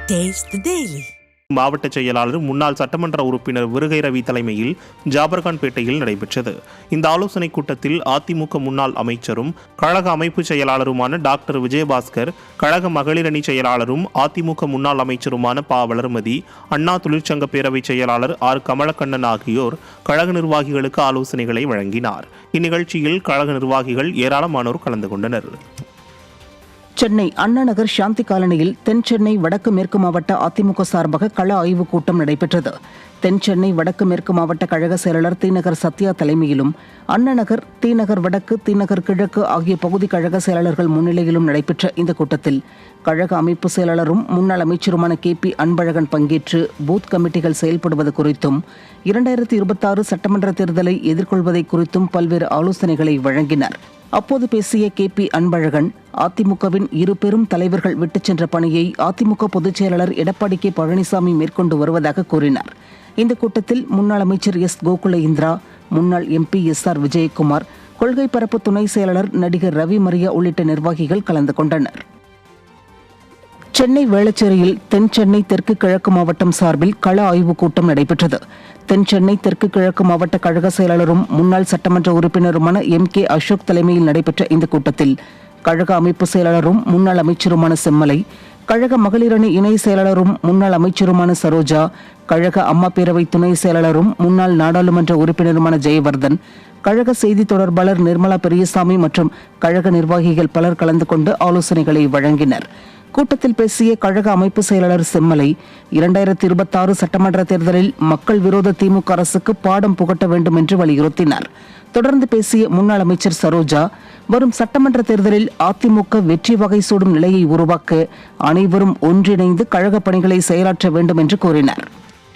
Taste the Daily. மாவட்ட செயலாளர் முன்னாள் சட்டமன்ற உறுப்பினர் விருகை ரவி தலைமையில் ஜாபர்கான்பேட்டையில் நடைபெற்றது. இந்த ஆலோசனைக் கூட்டத்தில் அதிமுக முன்னாள் அமைச்சரும் கழக அமைப்பு செயலாளருமான டாக்டர் விஜயபாஸ்கர், கழக மகளிரணி செயலாளரும் அதிமுக முன்னாள் அமைச்சருமான ப. வளர்மதி, அண்ணா தொழிற்சங்க பேரவை செயலாளர் ஆர். கமலக்கண்ணன் ஆகியோர் கழக நிர்வாகிகளுக்கு ஆலோசனைகளை வழங்கினார். இந்நிகழ்ச்சியில் கழக நிர்வாகிகள் ஏராளமானோர் கலந்து கொண்டனர். சென்னை அண்ணா நகர் சாந்தி காலனியில் தென் சென்னை வடக்கு மேற்கு மாவட்ட அதிமுக சார்பாக கள ஆய்வுக் கூட்டம் நடைபெற்றது. தென் சென்னை வடக்கு மேற்கு மாவட்ட கழக செயலாளர் தி.நகர் சத்யா தலைமையிலும், அண்ணா நகர், தி.நகர் வடக்கு, தி.நகர் கிழக்கு ஆகிய பகுதி கழக செயலாளர்கள் முன்னிலையிலும் நடைபெற்ற இந்த கூட்டத்தில் கழக அமைப்பு செயலாளரும் முன்னாள் அமைச்சருமான கே.பி. அன்பழகன் பங்கேற்று பூத் கமிட்டிகள் செயல்படுவது குறித்தும் 2026 சட்டமன்ற தேர்தலை எதிர்கொள்வதை குறித்தும் பல்வேறு ஆலோசனைகளை வழங்கினார். அப்போது பேசிய கே.பி. அன்பழகன், அதிமுகவின் இரு பெரும் தலைவர்கள் விட்டுச் சென்ற பணியை அதிமுக பொதுச் செயலாளர் எடப்பாடி கே. பழனிசாமி மேற்கொண்டு வருவதாக கூறினார். இந்த கூட்டத்தில் முன்னாள் அமைச்சர் எஸ். கோகுல இந்திரா, முன்னாள் எம்பி எஸ்.ஆர். விஜயகுமார், கொள்கை பரப்பு துணை செயலாளர் நடிகர் ரவி மரியா உள்ளிட்ட நிர்வாகிகள் கலந்து கொண்டனர். சென்னை வேளச்சேரியில் தென் சென்னை தெற்கு கிழக்கு மாவட்டம் சார்பில் கள ஆய்வுக் கூட்டம் நடைபெற்றது. தென் சென்னை தெற்கு கிழக்கு மாவட்ட கழக செயலாளரும் முன்னாள் சட்டமன்ற உறுப்பினருமான எம்.கே. அசோக் தலைமையில் நடைபெற்ற இந்த கூட்டத்தில் கழக அமைப்பு செயலாளரும் முன்னாள் அமைச்சருமான செம்மலை, கழக மகளிரணி இணை செயலாளரும் முன்னாள் அமைச்சருமான சரோஜா, கழக அம்மா பேரவை துணை செயலாளரும் முன்னாள் நாடாளுமன்ற உறுப்பினருமான ஜெயவர்தன், கழக செய்தி தொடர்பாளர் நிர்மலா பெரியசாமி மற்றும் கழக நிர்வாகிகள் பலர் கலந்து கொண்டு ஆலோசனைகளை வழங்கினர். கூட்டத்தில் பேசிய கழக அமைப்பு செயலாளர் செம்மலை, 2026 சட்டமன்ற தேர்தலில் மக்கள் விரோத திமுக அரசுக்கு பாடம் புகட்ட வேண்டும் என்று வலியுறுத்தினார். தொடர்ந்து பேசிய முன்னாள் அமைச்சர் சரோஜா, வரும் சட்டமன்ற தேர்தலில் அதிமுக வெற்றி வகை சூடும் நிலையை உருவாக்க அனைவரும் ஒன்றிணைந்து கழக பணிகளை செயலாற்ற வேண்டும் என்று கூறினார்.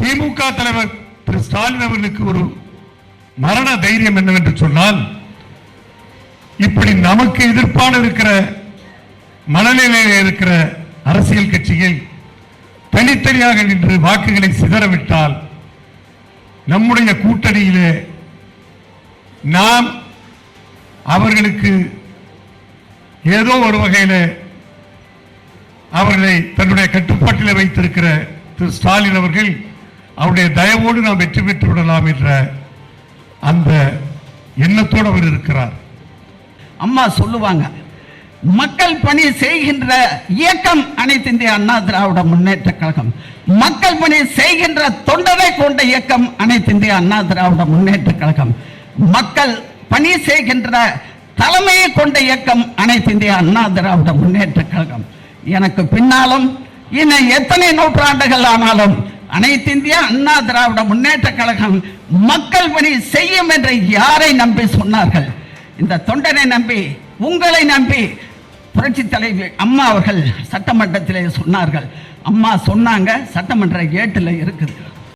திமுக தலைவர் திரு ஸ்டாலின் அவர்களுக்கு ஒரு மரண தைரியம் என்னவென்று சொன்னால், இப்படி நமக்கு எதிர்ப்பான இருக்கிற மனநிலையில் இருக்கிற அரசியல் கட்சிகள் தனித்தனியாக நின்று வாக்குகளை சிதறவிட்டால் நம்முடைய கூட்டணியிலே நாம் அவர்களுக்கு ஏதோ ஒரு வகையில் அவர்களை தன்னுடைய கட்டுப்பாட்டில் வைத்திருக்கிற திரு ஸ்டாலின் அவர்கள் அவருடைய தயவோடு நாம் வெற்றி பெற்று விடலாம் என்ற அந்த எண்ணத்தோடு அவர் இருக்கிறார். அம்மா சொல்லுவாங்க, மக்கள் பணி செய்கின்ற இயக்கம் அனைத்து இந்திய அண்ணா திராவிட முன்னேற்ற கழகம், மக்கள் பணி செய்கின்ற தொண்டரை கொண்ட இயக்கம் அனைத்து இந்திய அண்ணா திராவிட முன்னேற்ற கழகம், மக்கள் பணி செய்கின்ற தலைமையை கொண்ட இயக்கம் அனைத்து இந்திய அண்ணா திராவிட முன்னேற்ற கழகம். எனக்கு பின்னாலும் இன்னும் எத்தனை நூற்றாண்டுகள் ஆனாலும் அனைத்து இந்திய அண்ணா திராவிட முன்னேற்ற கழகம் மக்கள் பணி செய்யும் என்று யாரை நம்பி சொன்னார்கள்? இந்த தொண்டனை நம்பி, உங்களை நம்பி புரட்சி தலைவி அம்மா அவர்கள் சட்டமன்றத்திலே சொன்னார்கள். அம்மா சொன்னாங்க, சட்டமன்ற ஏட்டில் இருக்குது.